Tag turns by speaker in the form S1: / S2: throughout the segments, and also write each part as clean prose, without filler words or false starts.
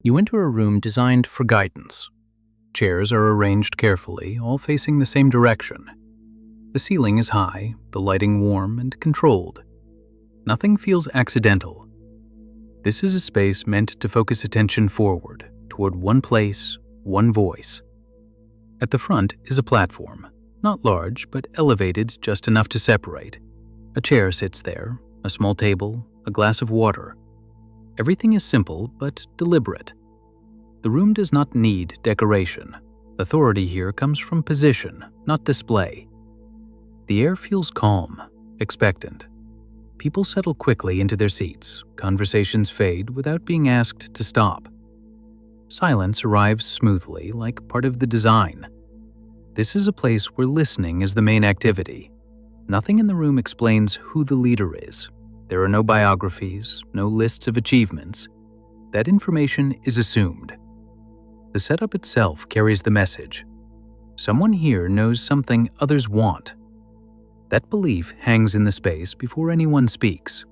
S1: You enter a room designed for guidance. Chairs are arranged carefully, all facing the same direction. The ceiling is high, the lighting warm and controlled. Nothing feels accidental. This is a space meant to focus attention forward, toward one place, one voice. At the front is a platform, not large, but elevated just enough to separate. A chair sits there, a small table, a glass of water. Everything is simple but deliberate. The room does not need decoration. Authority here comes from position, not display. The air feels calm, expectant. People settle quickly into their seats. Conversations fade without being asked to stop. Silence arrives smoothly, like part of the design. This is a place where listening is the main activity. Nothing in the room explains who the leader is. There are no biographies, no lists of achievements. That information is assumed. The setup itself carries the message. Someone here knows something others want. That belief hangs in the space before anyone speaks.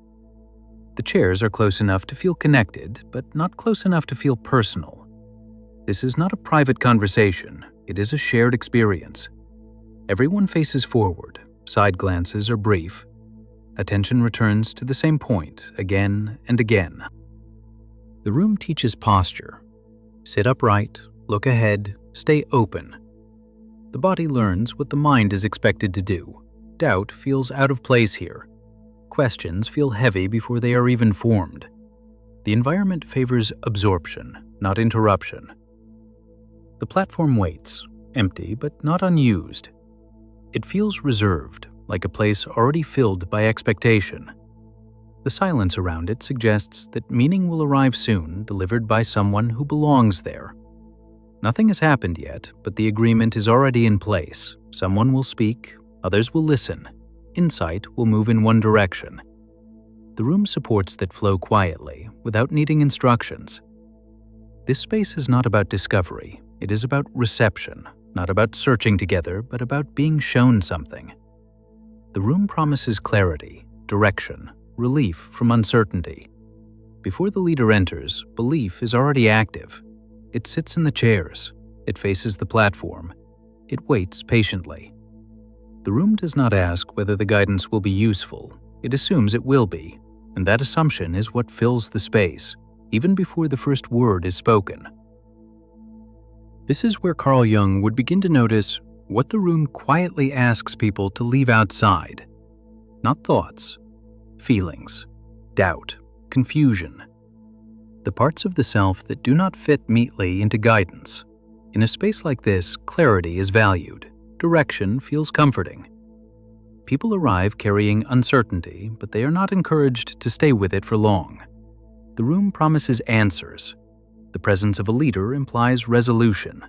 S1: The chairs are close enough to feel connected, but not close enough to feel personal. This is not a private conversation, it is a shared experience. Everyone faces forward, side glances are brief. Attention returns to the same point again and again. The room teaches posture. Sit upright, look ahead, stay open. The body learns what the mind is expected to do. Doubt feels out of place here. Questions feel heavy before they are even formed. The environment favors absorption, not interruption. The platform waits, empty but not unused. It feels reserved, like a place already filled by expectation. The silence around it suggests that meaning will arrive soon, delivered by someone who belongs there. Nothing has happened yet, but the agreement is already in place. Someone will speak, others will listen. Insight will move in one direction. The room supports that flow quietly, without needing instructions. This space is not about discovery. It is about reception, not about searching together, but about being shown something. The room promises clarity, direction, relief from uncertainty. Before the leader enters, belief is already active. It sits in the chairs. It faces the platform. It waits patiently. The room does not ask whether the guidance will be useful. It assumes it will be, and that assumption is what fills the space, even before the first word is spoken. This is where Carl Jung would begin to notice what the room quietly asks people to leave outside. Not thoughts, feelings, doubt, confusion. The parts of the self that do not fit neatly into guidance. In a space like this, clarity is valued. Direction feels comforting. People arrive carrying uncertainty, but they are not encouraged to stay with it for long. The room promises answers. The presence of a leader implies resolution.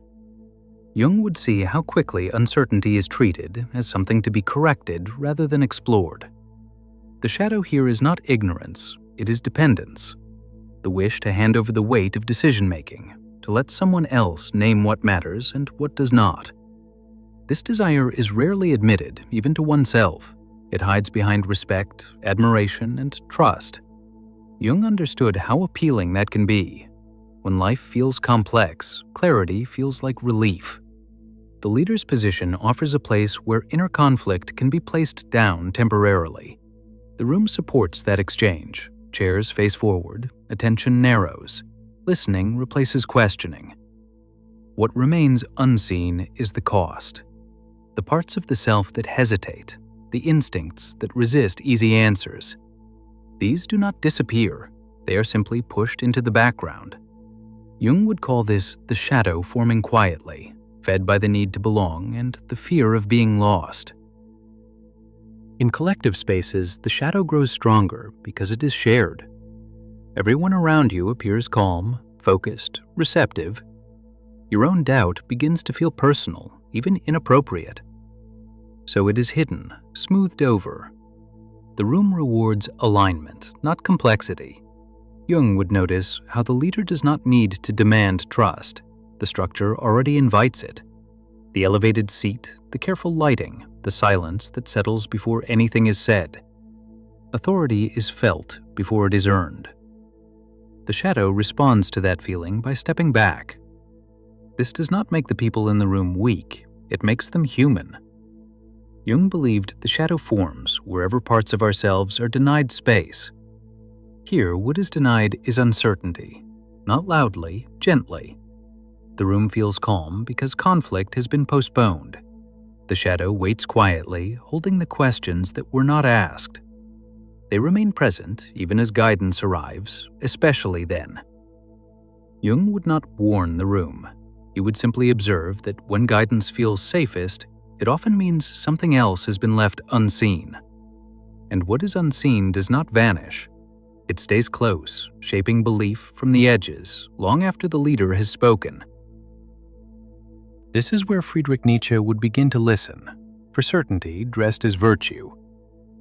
S1: Jung would see how quickly uncertainty is treated as something to be corrected rather than explored. The shadow here is not ignorance, it is dependence. The wish to hand over the weight of decision-making, to let someone else name what matters and what does not. This desire is rarely admitted, even to oneself. It hides behind respect, admiration, and trust. Jung understood how appealing that can be. When life feels complex, clarity feels like relief. The leader's position offers a place where inner conflict can be placed down temporarily. The room supports that exchange. Chairs face forward, attention narrows. Listening replaces questioning. What remains unseen is the cost. The parts of the self that hesitate, the instincts that resist easy answers. These do not disappear, they are simply pushed into the background. Jung would call this the shadow forming quietly, fed by the need to belong and the fear of being lost. In collective spaces, the shadow grows stronger because it is shared. Everyone around you appears calm, focused, receptive. Your own doubt begins to feel personal, even inappropriate. So it is hidden, smoothed over. The room rewards alignment, not complexity. Jung would notice how the leader does not need to demand trust. The structure already invites it. The elevated seat, the careful lighting, the silence that settles before anything is said. Authority is felt before it is earned. The shadow responds to that feeling by stepping back. This does not make the people in the room weak, it makes them human. Jung believed the shadow forms wherever parts of ourselves are denied space. Here, what is denied is uncertainty, not loudly, gently. The room feels calm because conflict has been postponed. The shadow waits quietly, holding the questions that were not asked. They remain present even as guidance arrives, especially then. Jung would not warn the room. He would simply observe that when guidance feels safest, it often means something else has been left unseen. And what is unseen does not vanish. It stays close, shaping belief from the edges, long after the leader has spoken. This is where Friedrich Nietzsche would begin to listen, for certainty dressed as virtue.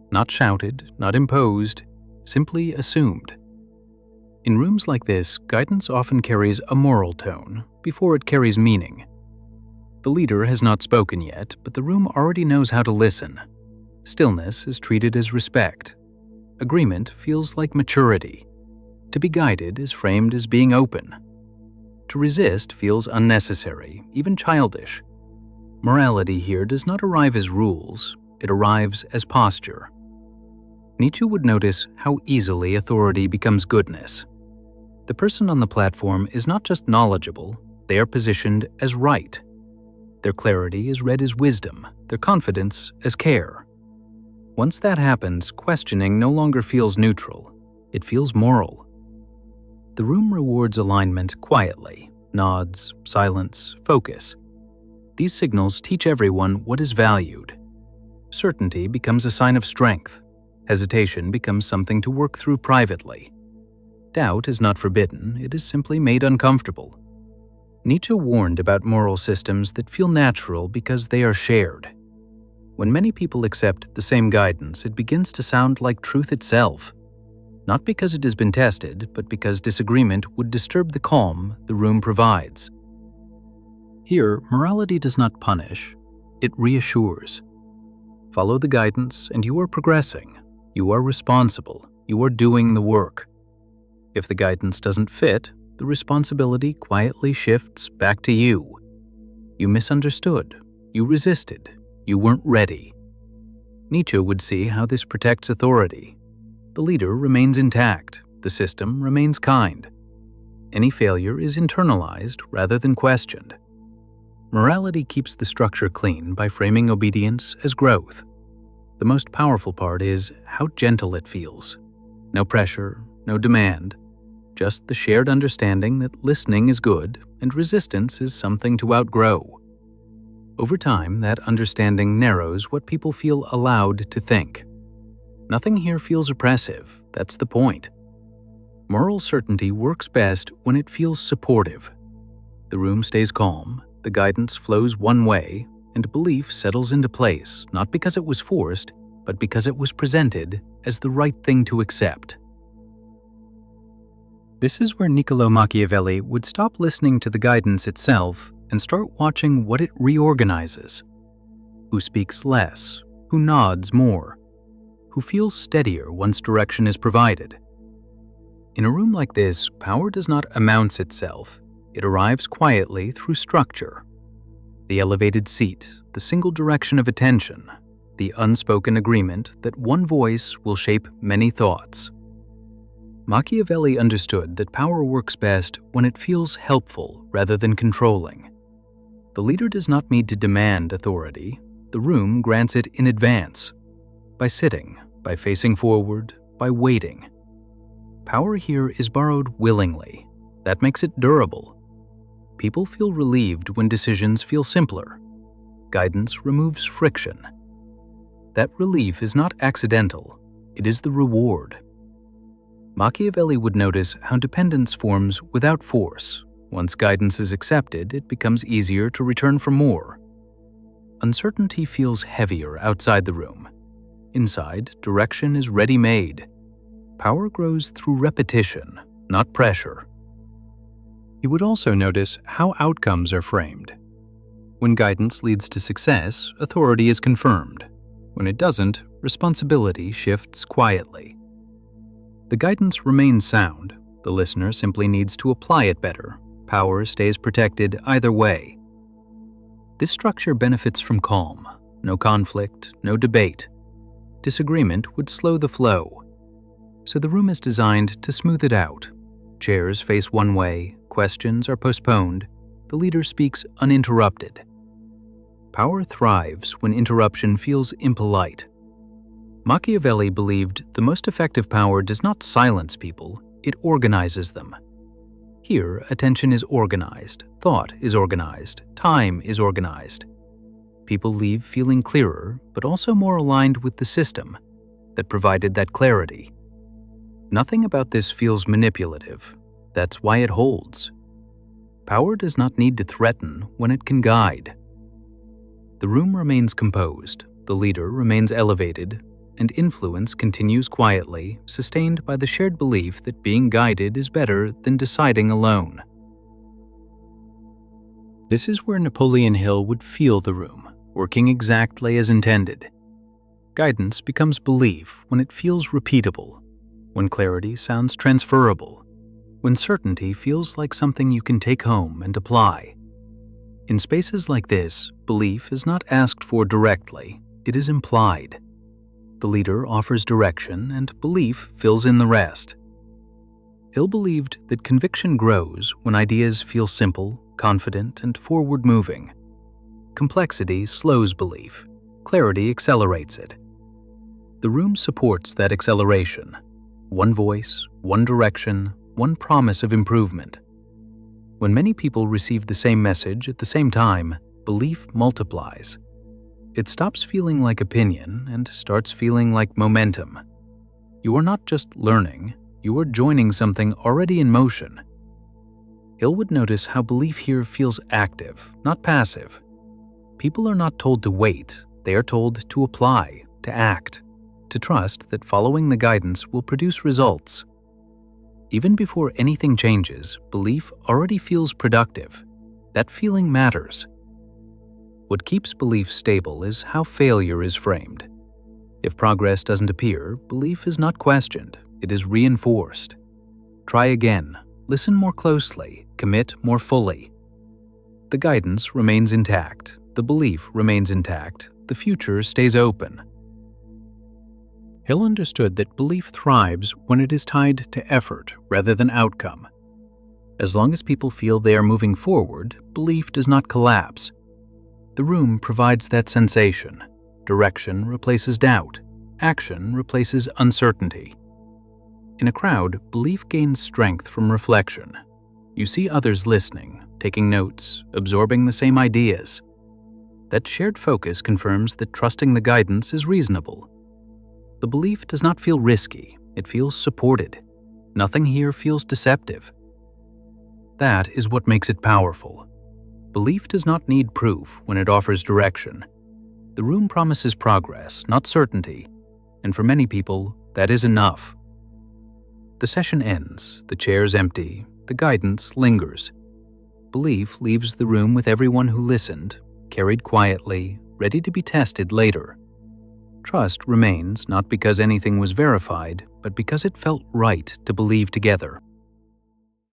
S1: Not shouted, not imposed, simply assumed. In rooms like this, guidance often carries a moral tone before it carries meaning. The leader has not spoken yet, but the room already knows how to listen. Stillness is treated as respect. Agreement feels like maturity. To be guided is framed as being open. To resist feels unnecessary, even childish. Morality here does not arrive as rules, it arrives as posture. Nietzsche would notice how easily authority becomes goodness. The person on the platform is not just knowledgeable, they are positioned as right. Their clarity is read as wisdom, their confidence as care. Once that happens, questioning no longer feels neutral, it feels moral. The room rewards alignment quietly, nods, silence, focus. These signals teach everyone what is valued. Certainty becomes a sign of strength. Hesitation becomes something to work through privately. Doubt is not forbidden, it is simply made uncomfortable. Nietzsche warned about moral systems that feel natural because they are shared. When many people accept the same guidance, it begins to sound like truth itself. Not because it has been tested, but because disagreement would disturb the calm the room provides. Here, morality does not punish, it reassures. Follow the guidance and you are progressing. You are responsible. You are doing the work. If the guidance doesn't fit, the responsibility quietly shifts back to you. You misunderstood. You resisted. You weren't ready. Nietzsche would see how this protects authority. The leader remains intact. The system remains kind. Any failure is internalized rather than questioned. Morality keeps the structure clean by framing obedience as growth. The most powerful part is how gentle it feels. No pressure, no demand, just the shared understanding that listening is good and resistance is something to outgrow. Over time, that understanding narrows what people feel allowed to think. Nothing here feels oppressive, that's the point. Moral certainty works best when it feels supportive. The room stays calm, the guidance flows one way, and belief settles into place, not because it was forced, but because it was presented as the right thing to accept. This is where Niccolò Machiavelli would stop listening to the guidance itself and start watching what it reorganizes. Who speaks less? Who nods more? Who feels steadier once direction is provided? In a room like this, power does not announce itself. It arrives quietly through structure. The elevated seat, the single direction of attention, the unspoken agreement that one voice will shape many thoughts. Machiavelli understood that power works best when it feels helpful rather than controlling. The leader does not need to demand authority. The room grants it in advance. By sitting, by facing forward, by waiting. Power here is borrowed willingly. That makes it durable. People feel relieved when decisions feel simpler. Guidance removes friction. That relief is not accidental. It is the reward. Machiavelli would notice how dependence forms without force. Once guidance is accepted, it becomes easier to return for more. Uncertainty feels heavier outside the room. Inside, direction is ready-made. Power grows through repetition, not pressure. He would also notice how outcomes are framed. When guidance leads to success, authority is confirmed. When it doesn't, responsibility shifts quietly. The guidance remains sound, The listener simply needs to apply it better. Power stays protected either way. This structure benefits from calm. No conflict, no debate. Disagreement would slow the flow. So the room is designed to smooth it out. Chairs face one way, questions are postponed, the leader speaks uninterrupted. Power thrives when interruption feels impolite. Machiavelli believed the most effective power does not silence people, it organizes them. Here, attention is organized, thought is organized, time is organized. People leave feeling clearer, but also more aligned with the system that provided that clarity. Nothing about this feels manipulative. That's why it holds. Power does not need to threaten when it can guide. The room remains composed, the leader remains elevated, and influence continues quietly, sustained by the shared belief that being guided is better than deciding alone. This is where Napoleon Hill would feel the room, working exactly as intended. Guidance becomes belief when it feels repeatable, when clarity sounds transferable, when certainty feels like something you can take home and apply. In spaces like this, belief is not asked for directly, it is implied. The leader offers direction and belief fills in the rest. Hill believed that conviction grows when ideas feel simple, confident, and forward-moving. Complexity slows belief, clarity accelerates it. The room supports that acceleration. One voice, one direction, one promise of improvement. When many people receive the same message at the same time, belief multiplies. It stops feeling like opinion and starts feeling like momentum. You are not just learning, you are joining something already in motion. Hill would notice how belief here feels active, not passive. People are not told to wait, they are told to apply, to act, to trust that following the guidance will produce results. Even before anything changes, belief already feels productive. That feeling matters. What keeps belief stable is how failure is framed. If progress doesn't appear, belief is not questioned, it is reinforced. Try again, listen more closely, commit more fully. The guidance remains intact, the belief remains intact, the future stays open. Hill understood that belief thrives when it is tied to effort rather than outcome. As long as people feel they are moving forward, belief does not collapse. The room provides that sensation. Direction replaces doubt. Action replaces uncertainty. In a crowd, belief gains strength from reflection. You see others listening, taking notes, absorbing the same ideas. That shared focus confirms that trusting the guidance is reasonable. The belief does not feel risky, it feels supported. Nothing here feels deceptive. That is what makes it powerful. Belief does not need proof when it offers direction. The room promises progress, not certainty, and for many people, that is enough. The session ends, the chairs empty, the guidance lingers. Belief leaves the room with everyone who listened, carried quietly, ready to be tested later. Trust remains not because anything was verified, but because it felt right to believe together.